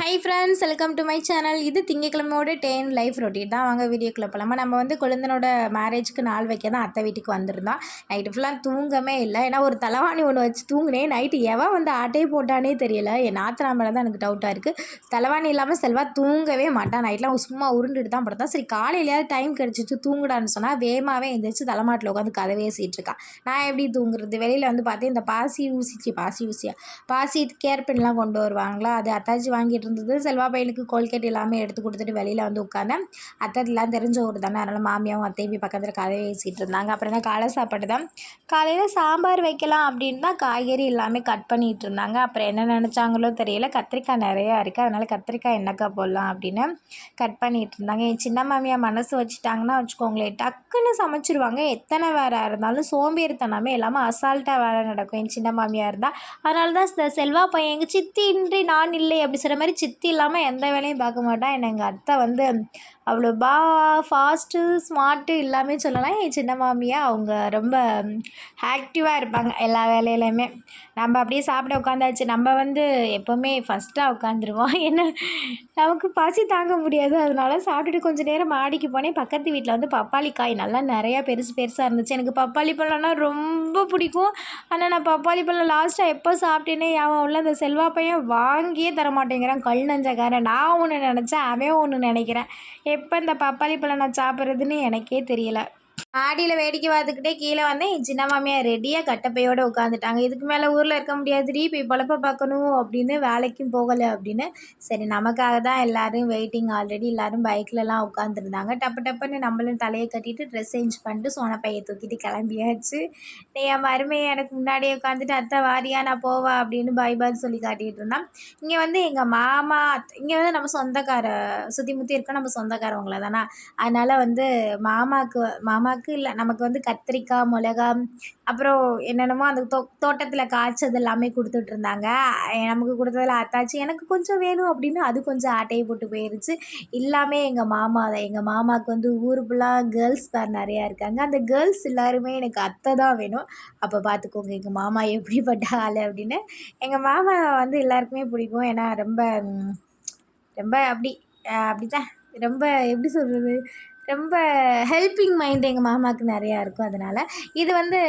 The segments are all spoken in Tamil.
Hi friends, welcome to my channel. இது திங்கக்கிழமையோட டேன் லைஃப் ரொட்டீன் தான். வாங்க வீடியோக்குள்ளே போகலாமா. நம்ம வந்து கொழுந்தனோட மேரேஜ்க்கு நாள் வைக்க தான் அத்தை வீட்டுக்கு வந்திருந்தோம். நைட்டு ஃபுல்லாக தூங்கவே இல்லை. ஏன்னா ஒரு தலைவாணி ஒன்று வச்சு தூங்கினேன். நைட்டு எவன் வந்து ஆட்டையே போட்டானே தெரியல. என் நாத்தனா மேலே தான் எனக்கு டவுட்டாக இருக்குது. தலைவாணி இல்லாமல் செல்வா தூங்கவே மாட்டான். நைட்லாம் சும்மா உருண்டுட்டு தான் படுத்தான். சரி காலையிலேயாவது டைம் கிடச்சிட்டு தூங்குடான்னு சொன்னால் வேகமாகவே எழுந்திரிச்சு தலைமாட்டில் உட்காந்து கதை பேசிகிட்டு இருக்கான். நான் எப்படி தூங்குறது? வெளியில் வந்து பார்த்தேன், இந்த பாசி கேர் பென்லாம் கொண்டு வருவாங்களா, அது அத்தாச்சி வாங்கிட்டு இருந்தது. செல்வா பையனுக்கு கோல்கேட் எல்லாமே எடுத்து கொடுத்துட்டு வெளியில் வந்து உட்காந்தேன். அத்தைலாம் தெரிஞ்ச ஊர் தானே, அதனால் மாமியாவும் அத்தையும் பக்கத்தில் கதை பேசிகிட்டு இருந்தாங்க. அப்புறம் என்ன காலை சாப்பாடு தான். காலையில் சாம்பார் வைக்கலாம் அப்படின்னு தான் காய்கறி எல்லாமே கட் பண்ணிகிட்டு இருந்தாங்க. அப்புறம் என்ன நினச்சாங்களோ தெரியல, கத்திரிக்காய் நிறையா இருக்குது, அதனால் கத்திரிக்காய் எண்ணெய்க்காய் போடலாம் அப்படின்னு கட் பண்ணிகிட்டு இருந்தாங்க. என் சின்ன மாமியார் மனசு வச்சுட்டாங்கன்னா வச்சுக்கோங்களேன், டக்குன்னு சமைச்சிருவாங்க. எத்தனை வேலை இருந்தாலும் சோம்பேறித்தனமே இல்லாமல் அசால்ட்டாக வேலை நடக்கும் என் சின்ன மாமியார் இருந்தால். அதனால தான் செல்வா பையன் எங்கள் சித்தி இன்றி நான் இல்லை அப்படி சொல்கிற மாதிரி சித்தி இல்லாமல் எந்த வேலையும் பார்க்க மாட்டான். என்ன எங்கள் அத்தை வந்து அவ்வளோ ஃபாஸ்ட்டு ஸ்மார்ட்டு எல்லாமே சொல்லலாம். என் சின்ன மாமியா அவங்க ரொம்ப ஆக்டிவாக இருப்பாங்க எல்லா வேலையிலையுமே. நம்ம அப்படியே சாப்பிட உட்காந்தாச்சு. நம்ம வந்து எப்போவுமே ஃபஸ்ட்டாக உட்காந்துருவோம். ஏன்னா நமக்கு பசி தாங்க முடியாது. அதனால சாப்பிட்டுட்டு கொஞ்சம் நேரம் மாடிக்கு போனேன். பக்கத்து வீட்டில் வந்து பப்பாளி காய் நல்லா நிறையா பெருசாக இருந்துச்சு. எனக்கு பப்பாளி பழம்னா ரொம்ப பிடிக்கும். ஆனால் நான் பப்பாளி பழம் லாஸ்ட்டாக எப்போ சாப்பிட்டேனே உள்ள அந்த செல்வா பையன் வாங்கியே தரமாட்டேங்கிறான், கல் நஞ்சக்காரன். நான் ஒன்று நினச்சேன், அவன் ஒன்று நினைக்கிறேன். எப்போ இந்த பப்பாளி பழம் நான் சாப்பிட்றதுன்னு எனக்கே தெரியல. மாடியில் வேடிக்கை பார்த்துக்கிட்டே கீழே வந்தேன். என் சின்ன மாமியார் ரெடியாக கட்டப்பையோடு உட்காந்துட்டாங்க. இதுக்கு மேலே ஊரில் இருக்க முடியாதுடி, போய் பொழப்ப பார்க்கணும் அப்படின்னு, வேலைக்கும் போகலை அப்படின்னு. சரி நமக்காக தான் எல்லோரும் வெயிட்டிங். ஆல்ரெடி எல்லோரும் பைக்லலாம் உட்காந்துருந்தாங்க. டப்புன்னு நம்மளும் தலையை கட்டிட்டு ட்ரெஸ் சேஞ்ச் பண்ணிட்டு சோனப்பையை தூக்கிட்டு கிளம்பியாச்சு. என் மருமையை எனக்கு முன்னாடியே உட்காந்துட்டு அத்தை வாரியா நான் போவா அப்படின்னு பாய் சொல்லி காட்டிகிட்டு இருந்தான். இங்கே வந்து எங்கள் மாமா, இங்கே வந்து நம்ம சொந்தக்கார சுற்றி முற்றி இருக்க நம்ம சொந்தக்காரவங்கள தானே. அதனால் வந்து மாமாவுக்கு இல்லை, நமக்கு வந்து கத்திரிக்காய், மிளகா, அப்புறம் என்னென்னமோ அந்த தோட்டத்தில் காய்ச்சது எல்லாமே கொடுத்துட்ருந்தாங்க. நமக்கு கொடுத்ததில் அத்தாச்சி எனக்கு கொஞ்சம் வேணும் அப்படின்னு அது கொஞ்சம் ஆட்டையை போட்டு போயிருச்சு. எல்லாமே எங்கள் மாமா தான். எங்கள் மாமாவுக்கு வந்து ஊர் ஃபுல்லாக கேர்ள்ஸ் பேர் நிறையா இருக்காங்க. அந்த கேர்ள்ஸ் எல்லாருமே எனக்கு அத்தை தான் வேணும். அப்போ பார்த்துக்கோங்க எங்கள் மாமா எப்படிப்பட்ட ஆள் அப்படின்னு. எங்கள் மாமா வந்து எல்லாருக்குமே பிடிக்கும். ஏன்னா ரொம்ப ரொம்ப அப்படி தான், ரொம்ப எப்படி சொல்கிறது, ரொம்ப ஹெல்பிங் மைண்ட் எங்கள் மாமாவுக்கு நிறையா இருக்கும். அதனால் இது வந்து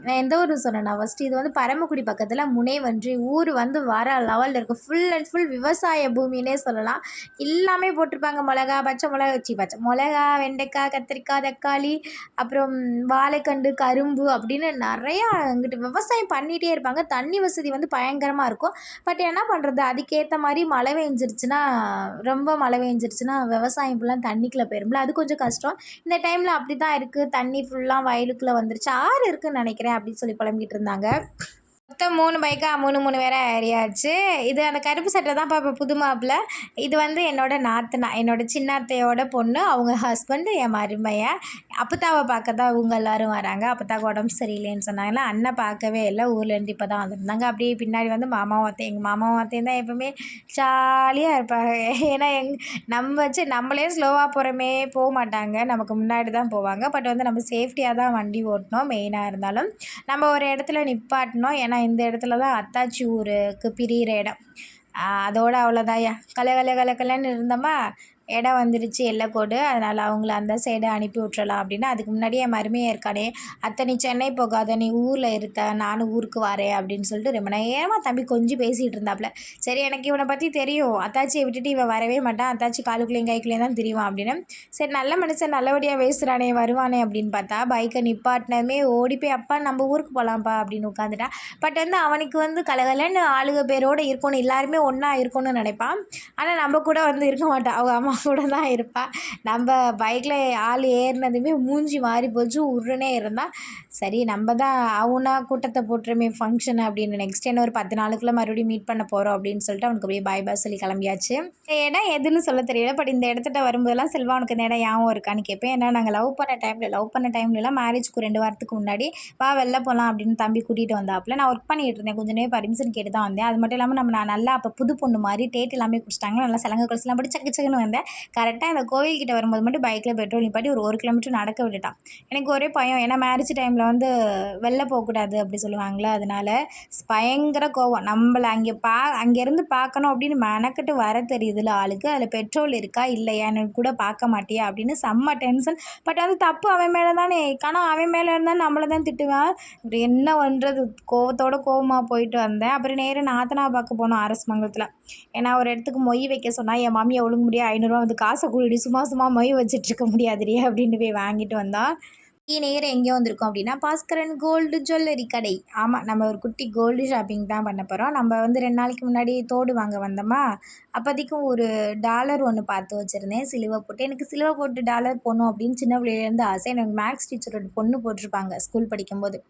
நான் எந்த ஊர் சொன்னேன்னா ஃபஸ்ட்டு, இது வந்து பரமக்குடி பக்கத்தில் முனைவன்றி ஊர் வந்து வர லெவலில் இருக்கும். ஃபுல் அண்ட் ஃபுல் விவசாய பூமின்னே சொல்லலாம். எல்லாமே போட்டிருப்பாங்க. மிளகா, பச்சை மிளகா, வெண்டைக்காய், கத்திரிக்காய், தக்காளி, அப்புறம் வாழைக்கண்டு, கரும்பு அப்படின்னு நிறையா அங்கிட்டு விவசாயம் பண்ணிகிட்டே இருப்பாங்க. தண்ணி வசதி வந்து பயங்கரமாக இருக்கும். பட் என்ன பண்ணுறது, அதுக்கேற்ற மாதிரி ரொம்ப மழை பெஞ்சிருச்சுன்னா விவசாயம் ஃபுல்லாக தண்ணிக்குள்ளே போயிரும்ல, அது கொஞ்சம் கஷ்டம். இந்த டைமில் அப்படி தான் இருக்குது. தண்ணி ஃபுல்லாக வயலுக்குள்ளே வந்துருச்சு. ஆறு இருக்குதுன்னு நினைக்கிறேன் அப்படின்னு சொல்லி புலம்பிகிட்டு இருந்தாங்க. மொத்தம் 3 பைக்கா 3 பேரை ஏறியாச்சு. இது அந்த கருப்பு சட்டை தான் இப்போ புது மாப்பிள்ளை. இது வந்து என்னோட நாத்தனா, என்னோட சின்ன அத்தையோட பொண்ணு, அவங்க ஹஸ்பண்டு, என் மருமையை. அப்பத்தாவை பார்க்க தான் இவங்க எல்லோரும் வராங்க. அப்பத்தாவுக்கு உடம்பு சரியில்லைன்னு சொன்னாங்களா, அண்ணன் பார்க்கவே இல்லை, ஊர்லேருந்து இப்போ தான் வந்திருந்தாங்க. அப்படியே பின்னாடி வந்து மாமாவும் அத்தையும். எங்கள் மாமாவும் அத்தையும் தான் எப்பவுமே ஜாலியாக இருப்பாங்க. ஏன்னா நம்மளே ஸ்லோவாக போகிறோமே போக மாட்டாங்க, நமக்கு முன்னாடி தான் போவாங்க. பட் வந்து நம்ம சேஃப்டியாக தான் வண்டி ஓட்டணும். மெயினாக இருந்தாலும் நம்ம ஒரு இடத்துல நிப்பாட்டணும். ஏன்னா இந்த இடத்துல தான் அத்தாச்சி ஊருக்கு பிரிகிற இடம். அதோடு அவ்வளோதாயா, கலன்னு இருந்தோமா, இடம் வந்துடுச்சு எல்லைக்கோடு. அதனால் அவங்கள அந்த சைடு அனுப்பி விட்றலாம் அப்படின்னு. அதுக்கு முன்னாடியே என் மருமையே இருக்கானே, அத்தை நீ சென்னை போகாத, நீ ஊரில் இருத்த, நானும் ஊருக்கு வரேன் அப்படின்னு சொல்லிட்டு ரொம்ப நேரமாக தம்பி கொஞ்சம் பேசிகிட்டு இருந்தாப்புல. சரி எனக்கு இவனை பற்றி தெரியும், அத்தாச்சியை விட்டுட்டு இவன் வரவே மாட்டான், அத்தாச்சி காலுக்குள்ளேயும் கைக்குள்ளேயும் தான் தெரியும் அப்படின்னு. சரி நல்ல மனுஷன், நல்லபடியாக பேசுகிறானே, வருவானே அப்படின்னு பார்த்தா பைக்கை நிப்பாட்டினதுமே ஓடி போய் அப்பா நம்ம ஊருக்கு போகலாம்ப்பா அப்படின்னு உட்காந்துட்டான். பட் வந்து அவனுக்கு வந்து கலகலன்னு ஆளுக பேரோடு இருக்கணும், எல்லாருமே ஒன்றா இருக்கணும்னு நினைப்பான். ஆனால் நம்ம கூட வந்து இருக்க மாட்டான், அவங்க அம்மா கூட தான் இருப்பாள். நம்ம பைக்கில் ஆள் ஏறினதுமே மூஞ்சி மாறி போச்சு, உருன்னே இருந்தால். சரி நம்ம தான் அவனா கூட்டத்தை போட்டுருமே ஃபங்க்ஷன் அப்படின்னு. நெக்ஸ்ட் என்ன ஒரு 10 நாளுக்குள்ளே மறுபடியும் மீட் பண்ண போகிறோம் அப்படின்னு சொல்லிட்டு அவனுக்கு அப்படியே பாய் சொல்லி கிளம்பியாச்சு. இடம் எதுன்னு சொல்ல தெரியல. பட் இந்த இடத்துட்ட வரும்போதெல்லாம் செல்வா உனக்கு இந்த இடம் ஞாபகம் இருக்கான்னு கேட்பேன். ஏன்னா நாங்கள் லவ் பண்ண டைம்லலாம் மேரேஜ்க்கு 2 வாரத்துக்கு முன்னாடி வெளில போகலாம் அப்படின்னு தம்பி கூட்டிகிட்டு வந்தாப்புல. நான் ஒர்க் பண்ணிகிட்டு இருந்தேன், கொஞ்சம் நேரம் பர்மிஷன் கேட்டு தான் வந்தேன். அது மட்டும் இல்லாமல் நான் நல்லா அப்போ புது பொண்ணு மாதிரி டேட் எல்லாமே குடிச்சிட்டாங்க, நல்லா சலங்கை கொலுசுலாம் போட்டு சக்குன்னு வந்தேன். கரெக்டாக அந்த கோவில்கிட்ட வரும்போது மட்டும் பைக்கில் பெட்ரோல் நிப்பாட்டி ஒரு 1 கிலோமீட்டர் நடக்க விட்டுட்டான். எனக்கு ஒரே பயம். ஏன்னா மேரேஜ் டைமில் வந்து வெளில போகக்கூடாது அப்படி சொல்லுவாங்களே, அதனால பயங்கர கோவம். நம்மள அங்கேருந்து பார்க்கணும் அப்படின்னு மெனக்கெட்டு வர தெரியுதுல்ல ஆளுக்கு, அதில் பெட்ரோல் இருக்கா இல்லையான்னு கூட பார்க்க மாட்டியா அப்படின்னு செம்ம டென்ஷன். பட் அது தப்பு அவன் மேலே தானே. ஆனால் அவன் மேலே இருந்தால் நம்மளை தான் திட்டுவேன். இப்படி என்ன பண்ணுறது, கோவமாக போயிட்டு வந்தேன். அப்புறம் நேராக நாத்தனா பார்க்க போனோம் அரசமங்கலத்தில். ஏன்னா ஒரு இடத்துக்கு மொய் வைக்க சொன்னால் என் மாமியை ஒழுங்கு முடியாது 500 வந்து காசை கூடி சும்மா மொய் வச்சிட்ருக்க முடியாதுடி அப்படின்னு போய் வாங்கிட்டு வந்தான். நேரம் எங்கே வந்திருக்கோம் அப்படின்னா பாஸ்கரன் கோல்டு ஜுவல்லரி கடை. ஆமாம், நம்ம ஒரு குட்டி கோல்டு ஷாப்பிங் தான் பண்ண போகிறோம். நம்ம வந்து 2 நாளைக்கு முன்னாடி தோடு வாங்க வந்தோமா, அப்போதைக்கும் ஒரு டாலர் ஒன்று பார்த்து வச்சுருந்தேன் சிலுவை போட்டு. எனக்கு சிலுவை போட்டு டாலர் போடணும் அப்படின்னு சின்ன பிள்ளையிலேருந்து ஆசை. எனக்கு மேக்ஸ் டீச்சரோட பொண்ணு போட்டிருப்பாங்க ஸ்கூல் படிக்கும்போது.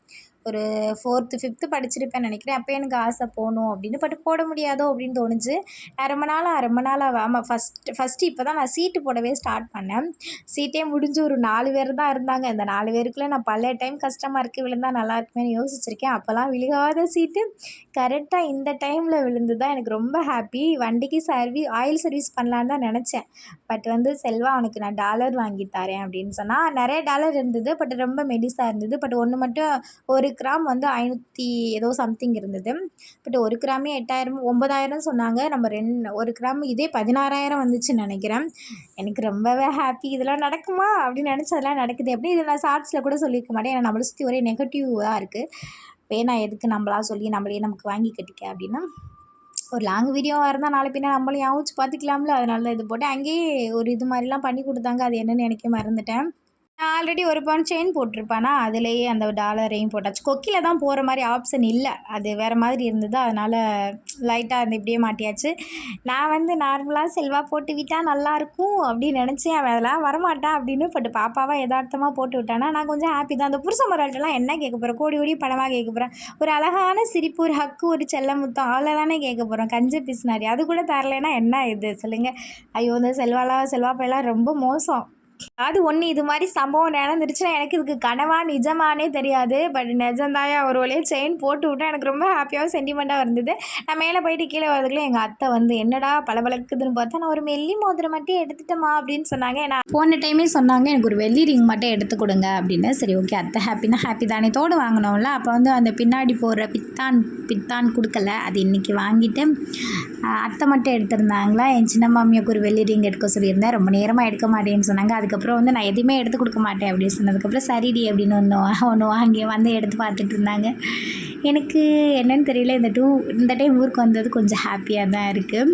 ஒரு 4th 5th படிச்சிருப்பேன்னு நினைக்கிறேன். அப்போ எனக்கு ஆசை போகணும் அப்படின்னு. பட் போட முடியாதோ அப்படின்னு தோணுச்சு. நான் ரொம்ப நாளாக ஆமாம் ஃபஸ்ட்டு இப்போ தான் நான் சீட்டு போடவே ஸ்டார்ட் பண்ணேன். சீட்டே முடிஞ்சு ஒரு 4 பேர் தான் இருந்தாங்க. இந்த 4 பேருக்குள்ளே நான் பல டைம் கஷ்டமாக இருக்குது, விழுந்தால் நல்லா இருக்குமேனு யோசிச்சிருக்கேன். அப்போல்லாம் விழுகாத சீட்டு கரெக்டாக இந்த டைமில் விழுந்து தான் எனக்கு ரொம்ப ஹாப்பி. வண்டிக்கு ஆயில் சர்வீஸ் பண்ணலான்னு தான் நினச்சேன். பட் வந்து செல்வா அவனுக்கு நான் டாலர் வாங்கி தரேன் அப்படின்னு சொன்னால், நிறைய டாலர் இருந்தது. பட் ரொம்ப மெலிசாக இருந்தது. பட் ஒன்று மட்டும் 1 கிராம் வந்து 500 ஏதோ சம்திங் இருந்தது. பட் 1 கிராமே 8000 9000 சொன்னாங்க. நம்ம 1 கிராம் இதே 16000 வந்துச்சுன்னு நினைக்கிறேன். எனக்கு ரொம்பவே ஹாப்பி. இதெல்லாம் நடக்குமா அப்படின்னு நினச்சி அதெல்லாம் நடக்குது. எப்படி இதில் நான் ஷார்ட்ஸில் கூட சொல்லியிருக்க மாட்டேன். ஏன்னா நம்மளை சுற்றி ஒரே நெகட்டிவாக இருக்குது. வேணா எதுக்கு நம்மளா சொல்லி நம்மளே நமக்கு வாங்கி கட்டிக்க அப்படின்னா, ஒரு லாங் வீடியோவாக இருந்தால் நாளை பின்ன நம்மளும் யோசிச்சு பார்த்துக்கலாம்ல. அதனால தான் இது போட்டேன். அங்கேயே ஒரு இது மாதிரிலாம் பண்ணி கொடுத்தாங்க. அது என்னென்னு எனக்கே மறந்துட்டேன். நான் ஆல்ரெடி 1 பவுன் செயின் போட்டிருப்பேனா, அதிலேயே அந்த டாலரையும் போட்டாச்சு. கொக்கியில் தான் போகிற மாதிரி ஆப்ஷன் இல்லை, அது வேறு மாதிரி இருந்தது. அதனால் லைட்டாக அந்த இப்படியே மாட்டியாச்சு. நான் வந்து நார்மலாக செல்வா போட்டு விட்டால் நல்லாயிருக்கும் அப்படின்னு நினச்சேன். அவன் அதெல்லாம் வரமாட்டான் அப்படின்னு. பட் பாப்பாவாக யதார்த்தமாக போட்டு விட்டானா நான் கொஞ்சம் ஹாப்பி தான். அந்த புருஷ மரல்ட்டெல்லாம் என்ன கேட்க போகிறேன், கோடி பணமாக கேட்க போகிறேன். ஒரு அழகான சிரிப்பு, ஒரு ஹக்கு, ஒரு செல்ல முத்தம் அவ்வளோ தானே கேட்க போகிறோம். கஞ்ச பிஸ்னாரி அது கூட தரலைன்னா என்ன இது சொல்லுங்கள். ஐயோ, இந்த செல்வா பையெல்லாம் ரொம்ப மோசம். அது ஒன்று இது மாதிரி சம்பவம் நடந்துருச்சுன்னா எனக்கு இதுக்கு கனவா நிஜமானே தெரியாது. பட் நிஜந்தாயா ஒரு வழியாக செயின் போட்டு விட்டேன். எனக்கு ரொம்ப ஹாப்பியாகவும் சென்டிமெண்ட்டாக இருந்தது. நான் மேலே போயிட்டு கீழே வரதுக்குள்ளே எங்கள் அத்தை வந்து என்னடா பளபளக்குதுன்னு பார்த்தா, நான் ஒரு வெள்ளி மோதிரம் மட்டும் எடுத்துட்டேம்மா அப்படின்னு சொன்னாங்க. நான் போன டைமே சொன்னாங்க எனக்கு ஒரு வெள்ளி ரிங் மட்டும் எடுத்து கொடுங்க அப்படின்னு. சரி ஓகே, அத்தை ஹாப்பினா ஹாப்பி தானே. தோடு வாங்கினோம்ல, அப்போ வந்து அந்த பின்னாடி போடுற பித்தான் கொடுக்கல. அது இன்றைக்கி வாங்கிட்டு அத்தை மட்டும் எடுத்திருந்தாங்களா. என் சின்ன மாமியாவுக்கு ஒரு வெள்ளி ரிங் எடுக்க சொல்லியிருந்தேன். ரொம்ப நேரமாக எடுக்க மாட்டேன்னு சொன்னாங்க. அதுக்கப்புறம் வந்து நான் எதுவுமே எடுத்து கொடுக்க மாட்டேன் அப்படின்னு சொன்னதுக்கப்புறம் சரிடி அப்படின்னு ஒன்று வாங்கி வந்து எடுத்து பார்த்துட்டு இருந்தாங்க. எனக்கு என்னென்னு தெரியல, இந்த டைம் ஊருக்கு வந்தது கொஞ்சம் ஹாப்பியாக தான் இருக்குது.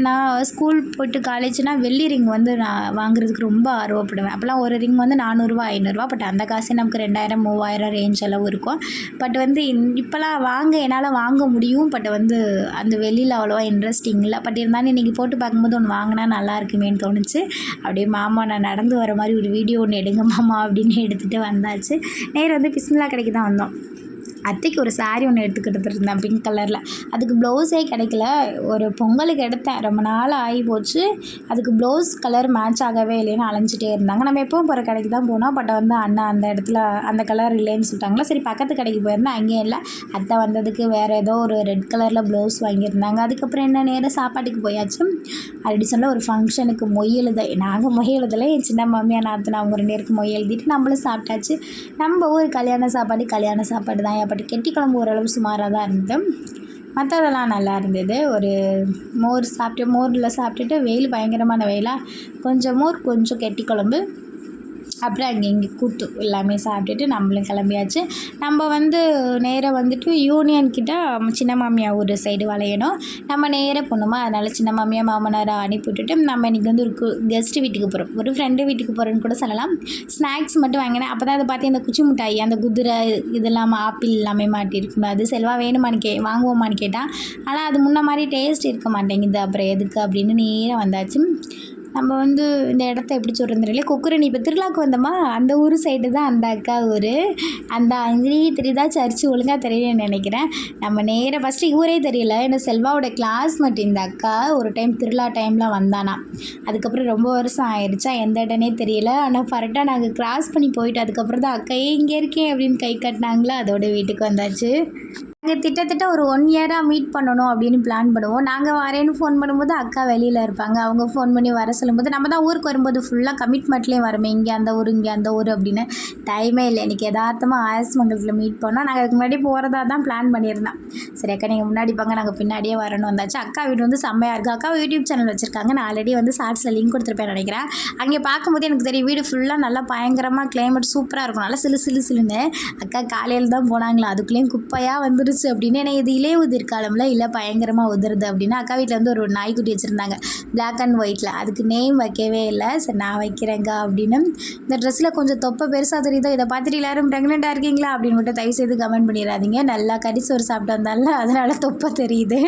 நான் ஸ்கூல் போய்ட்டு காலேஜ்னால் வெள்ளி ரிங் வந்து நான் வாங்குறதுக்கு ரொம்ப ஆர்வப்படுவேன். அப்போல்லாம் ஒரு ரிங் வந்து 400 500. பட் அந்த காசே நமக்கு 2000 3000 ரேஞ்ச் அளவு இருக்கும். பட் வந்து இப்போலாம் என்னால் வாங்க முடியும். பட் வந்து அந்த வெளியில் அவ்வளோவா இன்ட்ரெஸ்டிங் இல்லை. பட் இருந்தாலும் இன்றைக்கி போட்டு பார்க்கும்போது ஒன்று வாங்கினா நல்லா இருக்குமேன்னு தோணுச்சு. அப்படியே மாமா நான் நடந்து வர மாதிரி ஒரு வீடியோ ஒன்று எடுங்க மாமா அப்படின்னு எடுத்துகிட்டு வந்தாச்சு. வந்து பிஸ்மில்லா கடைக்கு தான் வந்தோம். அத்தைக்கு ஒரு சாரீ ஒன்று எடுத்துக்கிட்டு இருந்தேன் பிங்க் கலரில். அதுக்கு ப்ளவுஸே கிடைக்கல. ஒரு பொங்கலுக்கு எடுத்தேன், ரொம்ப நாள் ஆகி போச்சு. அதுக்கு ப்ளவுஸ் கலர் மேட்ச் ஆகவே இல்லைன்னு அலைஞ்சிட்டே இருந்தாங்க. நம்ம எப்பவும் போகிற கடைக்கு தான் போனோம். பட் வந்து அண்ணா அந்த இடத்துல அந்த கலர் இல்லைன்னு சொல்லிட்டாங்களா. சரி பக்கத்து கடைக்கு போயிருந்தேன், அங்கேயும் இல்லை. அத்தை வந்ததுக்கு வேறு ஏதோ ஒரு ரெட் கலரில் ப்ளவுஸ் வாங்கியிருந்தாங்க. அதுக்கப்புறம் என்ன நேராக சாப்பாட்டுக்கு போயாச்சு. அப்படி சொல்ல ஒரு ஃபங்க்ஷனுக்கு மொய் எழுத நாங்கள் மொய் எழுதலை, என் சின்ன மாமியார் நாத்தனா அவங்க 2 பேருக்கு மொய் எழுதிட்டு நம்மளும் சாப்பிட்டாச்சு. நம்ம ஊர் கல்யாண சாப்பாடு தான். பட் கெட்டி குழம்பு ஓரளவு சுமாராக தான் இருந்தது. மற்றதெல்லாம் நல்லா இருந்தது. ஒரு மோரில் சாப்பிட்டுட்டு வெயில் பயங்கரமான வெயிலாக கொஞ்சம் மோர் கொஞ்சம் கெட்டி குழம்பு அப்புறம் இங்கே கூட்டு எல்லாமே சாப்பிட்டுட்டு நம்மளும் கிளம்பியாச்சு. நம்ம வந்து நேராக வந்துட்டு யூனியன் கிட்ட சின்ன மாமியா ஊர் சைடு வளையணும். நம்ம நேராக போகணுமா, அதனால் சின்ன மாமியா மாமனாரை அனுப்பிவிட்டுட்டு நம்ம இன்றைக்கி வந்து ஒரு கெஸ்ட்டு வீட்டுக்கு போகிறோம். ஒரு ஃப்ரெண்டு வீட்டுக்கு போகிறோன்னு கூட சொல்லலாம். ஸ்நாக்ஸ் மட்டும் வாங்கினேன். அப்போ தான் அதை பார்த்து இந்த குச்சி மிட்டாய், அந்த குதிரை இதெல்லாம் ஆப்பிள் எல்லாமே மாட்டியிருக்கணும். அது செல்வா வேணுமான்னு வாங்குவோமான்னு கேட்டால், ஆனால் அது முன்ன மாதிரி டேஸ்ட் இருக்க மாட்டேங்குது. அப்புறம் எதுக்கு அப்படின்னு நேராக வந்தாச்சு. நம்ம வந்து இந்த இடத்த எப்படி சொல்கிறது தெரியல. கொக்குரணி இப்போ திருவிழாவுக்கு வந்தோமா, அந்த ஊர் சைடு தான் அந்த அக்கா ஊர். அந்த அங்கேயே தெரியுதா, சர்ச்சு ஒழுங்காக தெரியலன்னு நினைக்கிறேன். நம்ம நேராக ஃபஸ்ட்டு ஊரே தெரியல. ஏன்னா செல்வாவோட கிளாஸ்மேட் இந்த அக்கா ஒரு டைம் திருவிழா டைமில் வந்தானா. அதுக்கப்புறம் ரொம்ப வருஷம் ஆயிடுச்சா, எந்த இடனே தெரியல. ஆனால் கரெக்டாக நாங்கள் கிராஸ் பண்ணி போயிட்டு அதுக்கப்புறம் தான் அக்கா இங்கே இருக்கேன் அப்படின்னு கை கட்டினாங்களா, அதோட வீட்டுக்கு வந்தாச்சு. நாங்கள் கிட்டத்தட்ட ஒரு 1 இயராக மீட் பண்ணணும் அப்படின்னு பிளான் பண்ணுவோம். நாங்கள் வரேன்னு ஃபோன் பண்ணும்போது அக்கா வெளியில் இருப்பாங்க. அவங்க ஃபோன் பண்ணி வர சொல்லும்போது நம்ம தான் ஊருக்கு வரும்போது ஃபுல்லாக கமிட்மெண்ட்லேயே வரமே, இங்கே அந்த ஊர் இங்கே அந்த ஊர் அப்படின்னு டைமே இல்லை. இன்றைக்கி யதார்த்தமாக ஆயஸ்மங்கலத்தில் மீட் பண்ணோம். நாங்கள் அதுக்கு முன்னாடி போகிறதா தான் பிளான் பண்ணியிருந்தோம். சரி அக்கா நீங்கள் முன்னாடி பாங்க, நாங்கள் பின்னாடியே வரணும் வந்தாச்சு. அக்கா வீடு வந்து செம்மையாக இருக்குது. அக்கா யூடியூப் சேனல் வச்சுருக்காங்க. நான் ஆல்ரெடி வந்து ஷார்ட்ஸில் லிங்க் கொடுத்துருப்பேன் நினைக்கிறேன். அங்கே பார்க்கும்போது எனக்கு தெரியும் வீடு ஃபுல்லாக நல்லா பயங்கரமாக கிளைமேட் சூப்பராக இருக்கும். நல்லா சிலுன்னு. அக்கா காலையில் தான் போனாங்களா, அதுக்குள்ளேயும் குப்பையாக வந்துருச்சு அப்படின்னு. எனக்கு இது இலைய உதிர் காலம்ல இல்லை பயங்கரமாக உதிருது அப்படின்னு. அக்கா வீட்டில் வந்து ஒரு நாய்க்குட்டி வச்சுருந்தாங்க பிளாக் அண்ட் ஒயிட்டில். அதுக்கு நேம் வைக்கவே இல்லை. சரி நான் வைக்கிறேங்க்கா அப்படின்னு. இந்த ட்ரெஸ்ஸில் கொஞ்சம் தொப்பை பெருசாக தெரியுதோ, இதை பார்த்துட்டு எல்லோரும் ப்ரெக்னெண்ட்டாக இருக்கீங்களா அப்படின்னு மட்டும் தயவு செய்து கமெண்ட் பண்ணிடாதீங்க. நல்லா கடிச்சோறு சாப்பிட்டு வந்தால அதனால் தொப்பை தெரியுது.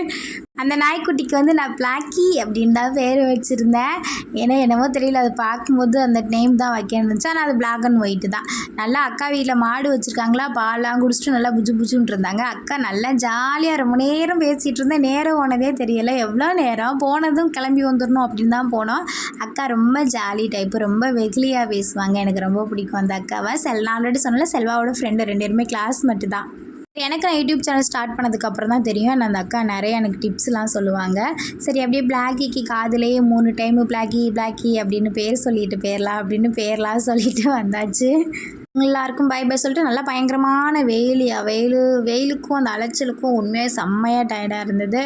அந்த நாய்க்குட்டிக்கு வந்து நான் பிளாக்கி அப்படின்னு தான் பேர் வச்சுருந்தேன். ஏன்னா என்னமோ தெரியல, அது பார்க்கும்போது அந்த நேம் தான் வைக்கணும்னு இருந்துச்சு. ஆனால் அது பிளாக் அண்ட் ஒயிட்டு தான். நல்லா அக்கா வீட்டில் மாடு வச்சுருக்காங்களா, பால்லாம் குடிச்சிட்டு நல்லா புஜுன்னு இருந்தாங்க. அக்கா நல்லா ஜாலியாக ரொம்ப நேரம் பேசிகிட்டு இருந்தேன். நேரம் போனதே தெரியலை. எவ்வளோ நேரம் போனதும் கிளம்பி வந்துடணும் அப்படின்னு தான் போனோம். அக்கா ரொம்ப ஜாலி டைப்பு, ரொம்ப வெகுலியாக பேசுவாங்க. எனக்கு ரொம்ப பிடிக்கும் அந்த அக்காவை. நான் ஆல்ரெடி சொன்னால செல்வாவோட ஃப்ரெண்டு, 2 பேருமே கிளாஸ்மேட்டு தான். எனக்கு நான் யூடியூப் சேனல் ஸ்டார்ட் பண்ணதுக்கப்புறம் தான் தெரியும். அந்த அக்கா நிறைய எனக்கு டிப்ஸ்லாம் சொல்லுவாங்க. சரி அப்படியே பிளாக்கிக்கு காதுலேயே 3 டைமு பிளாக்கி அப்படின்னு பேர் சொல்லிட்டு போயிடலாம் அப்படின்னு பேர்லாம் சொல்லிட்டு வந்தாச்சு. எல்லாருக்கும் பை சொல்லிட்டு நல்லா பயங்கரமான வெயிலுக்கும் அந்த அலைச்சலுக்கும் உண்மையாக செம்மையாக டயர்டாக இருந்தது.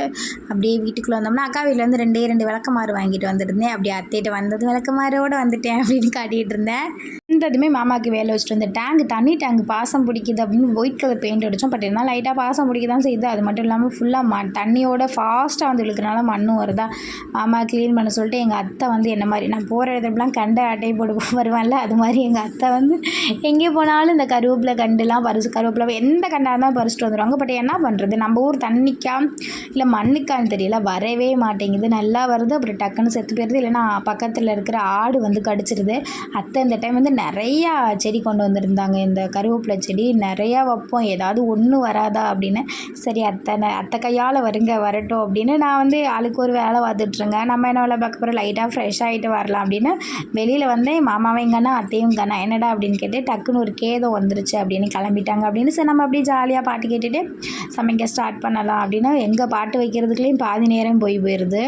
அப்படியே வீட்டுக்குள்ளே வந்தோம்னா அக்கா வீட்டிலேருந்து 2 விளக்கமாறு வாங்கிட்டு வந்துருந்தேன். அப்படியே அத்தைகிட்ட வந்தது விளக்கமாரோடு வந்துட்டேன் அப்படின்னு காட்டிகிட்டு இருந்தேன். இருந்ததுமே மாமாவுக்கு வேலை வச்சுட்டு வந்து தண்ணி டேங்க் பாசம் பிடிக்குது அப்படின்னு ஒயிட் கலர் பெயிண்ட் அடித்தோம். பட் இருந்தாலும் லைட்டாக பாசம் பிடிக்க தான் செய்யுது. அது மட்டும் இல்லாமல் ஃபுல்லாக தண்ணியோட ஃபாஸ்ட்டாக வந்து இழுக்கிறனால மண்ணும் வருதா. மாமா க்ளீன் பண்ண சொல்லிட்டு எங்கள் அத்தை வந்து என்ன மாதிரி நான் போகிற இடத்துலாம் கண்டை அட்டையை போட்டு வருவான்ல, அது மாதிரி எங்கள் அத்தை வந்து எங்கே போனாலும் இந்த கருவேப்பிலை கண்டுலாம் கருவேப்பிலை எந்த கண்டாக இருந்தாலும் பறிச்சுட்டு வந்துடுவாங்க. பட் என்ன பண்ணுறது, நம்ம ஊர் தண்ணிக்கா இல்லை மண்ணுக்கான்னு தெரியல, வரவே மாட்டேங்குது. நல்லா வருது, அப்புறம் டக்குன்னு செத்து போயிடுது. இல்லைன்னா பக்கத்தில் இருக்கிற ஆடு வந்து கடிச்சிருது. அத்தை இந்த டைம் வந்து நிறையா செடி கொண்டு வந்திருந்தாங்க. இந்த கருவேப்பிலை செடி நிறையா வைப்போம், ஏதாவது ஒன்று வராதா அப்படின்னு. சரி அத்தை கையால் வரட்டும் அப்படின்னு நான் வந்து ஆளுக்கு ஒரு வேலை பார்த்துட்ருங்க. நம்ம என்ன வேலை பார்க்க போகிற, லைட்டாக ஃப்ரெஷ் ஆகிட்டு வரலாம் அப்படின்னு வெளியில் வந்தேன். மாமாவும் இங்கண்ணா அத்தையும் இங்கண்ணா என்னடா அப்படின்னு கேட்டு டக்குன்னு ஒரு கேதம் வந்துருச்சு அப்படின்னு கிளம்பிட்டாங்க அப்படின்னு. சரி நம்ம அப்படியே ஜாலியாக பாட்டு கேட்டுட்டு சமைக்க ஸ்டார்ட் பண்ணலாம் அப்படின்னா எங்கே பாட்டு வைக்கிறதுக்குள்ளேயும் பாதி நேரம் போயிடுது.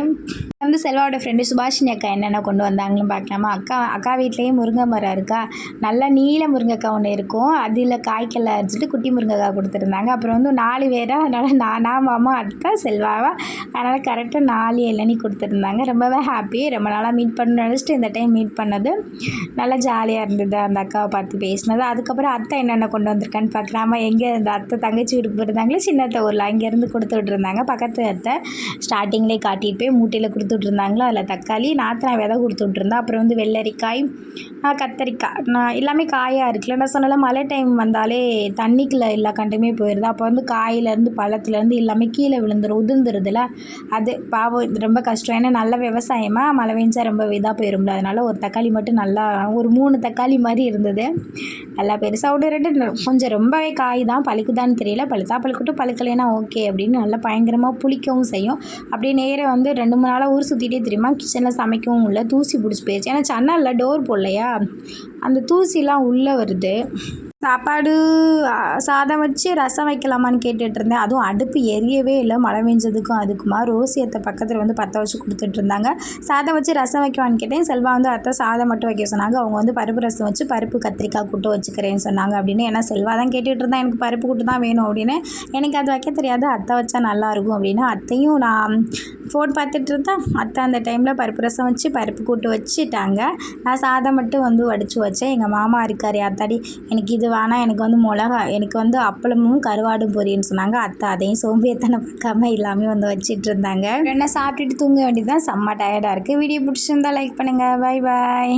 வந்து செல்வாவோட ஃப்ரெண்டு சுபாஷினி அக்கா என்னென்ன கொண்டு வந்தாங்கன்னு பார்க்கலாமா. அக்கா வீட்லேயும் முருங்கை மரம் இருக்கா, நல்லா நீல முருங்கைக்காய் ஒன்று இருக்கும், அதில் காய்க்கெல்லாம் அரைச்சிட்டு குட்டி முருங்கைக்காய் கொடுத்துருந்தாங்க. அப்புறம் வந்து 4 பேரா, அதனால் நான் மாமா அக்கா செல்வாவா, அதனால் கரெக்டாக 4 இளநீ கொடுத்துருந்தாங்க. ரொம்பவே ஹாப்பி. ரொம்ப நாளாக மீட் பண்ண நினச்சிட்டு இந்த டைம் மீட் பண்ணது நல்லா ஜாலியாக இருந்தது அந்த அக்காவை பார்த்து பேசினது. அதுக்கப்புறம் அத்தை என்னென்ன கொண்டு வந்திருக்கான்னு பார்க்கலாமா. எங்கே இந்த அத்தை தங்கச்சி வீட்டுக்கு போயிருந்தாங்களே சின்னத்தை ஊரில், அங்கேருந்து கொடுத்து விட்டுருந்தாங்க. பக்கத்து அத்தை ஸ்டார்டிங்லேயே காட்டிட்டு போய் மூட்டையில் கொடுத்து விட்ருந்தாங்களோ, அதில் தக்காளி நாத்தனா விதை கொடுத்து விட்ருந்தா. அப்புறம் வந்து வெள்ளரிக்காய், கத்தரிக்காய், எல்லாமே காயாக இருக்குல்ல. நான் சொன்னால மழை டைம் வந்தாலே தண்ணிக்குள்ளே எல்லா கண்டுமே போயிடுது. அப்போ வந்து காயிலேருந்து பழத்துலேருந்து எல்லாமே கீழே உதிர்ந்துருதுல, அது பாவம் இது ரொம்ப கஷ்டம். ஏன்னா நல்ல விவசாயமாக மழை பெஞ்சா ரொம்ப இதாக போயிடும்ல. அதனால் ஒரு தக்காளி மட்டும் நல்லா ஒரு 3 தக்காளி மாதிரி இருந்தது. நல்லா பெருசாக ஒரு 2 கொஞ்சம் ரொம்பவே காய் தான், பழுக்குதான்னு தெரியல. பழுக்கட்டும், பழுக்கலைன்னா ஓகே அப்படின்னு. நல்லா பயங்கரமாக புளிக்கவும் செய்யும். அப்படியே நேராக வந்து 2-3 நாளாக ஊர் சுற்றிட்டே தெரியுமா, கிச்சனில் சமைக்கவும் இல்லை, தூசி பிடிச்சி போயிடுச்சு. ஏன்னா ஜன்னலில் டோர் போடலையா, அந்த தூசிலாம் உள்ளே வருது. சாப்பாடு சாதம் வச்சு ரசம் வைக்கலாமான்னு கேட்டுட்டு இருந்தேன். அதுவும் அடுப்பு எரியவே இல்லை, மழை பெஞ்சதுக்கும் அதுக்குமா. ரோசி அத்தை பக்கத்தில் வந்து பற்ற வச்சு கொடுத்துட்டு இருந்தாங்க. சாதம் வச்சு ரசம் வைக்கவான்னு கேட்டேன். செல்வா வந்து அத்தை சாதம் மட்டும் வைக்க சொன்னாங்க. அவங்க வந்து பருப்பு ரசம் வச்சு பருப்பு கத்திரிக்காய் கூட்டு வச்சுக்கிறேன்னு சொன்னாங்க அப்படின்னு. ஏன்னா செல்வா தான் கேட்டுட்டு இருந்தான், எனக்கு பருப்பு கூட்டு தான் வேணும் அப்படின்னு. எனக்கு அது வைக்க தெரியாது, அத்தை வச்சா நல்லாயிருக்கும் அப்படின்னு. அத்தையும் நான் ஃபோன் பார்த்துட்டு இருந்தேன். அத்தை அந்த டைமில் பருப்பு ரசம் வச்சு பருப்பு கூட்டு வச்சுட்டாங்க. நான் சாதம் மட்டும் வந்து வடித்து வச்சேன். எங்கள் மாமா இருக்கார் அத்தாடி, எனக்கு இது வேணாம், எனக்கு வந்து எனக்கு வந்து அப்பளமும் கருவாடும் பொரின்னு சொன்னாங்க. அத்தை அதையும் சோம்பேத்தனை பார்க்காம எல்லாமே வந்து வச்சிட்டு இருந்தாங்க. என்ன சாப்பிட்டுட்டு தூங்க வேண்டியது தான். செம்ம டயர்டாக இருக்குது. வீடியோ பிடிச்சிருந்தா லைக் பண்ணுங்கள். Bye bye.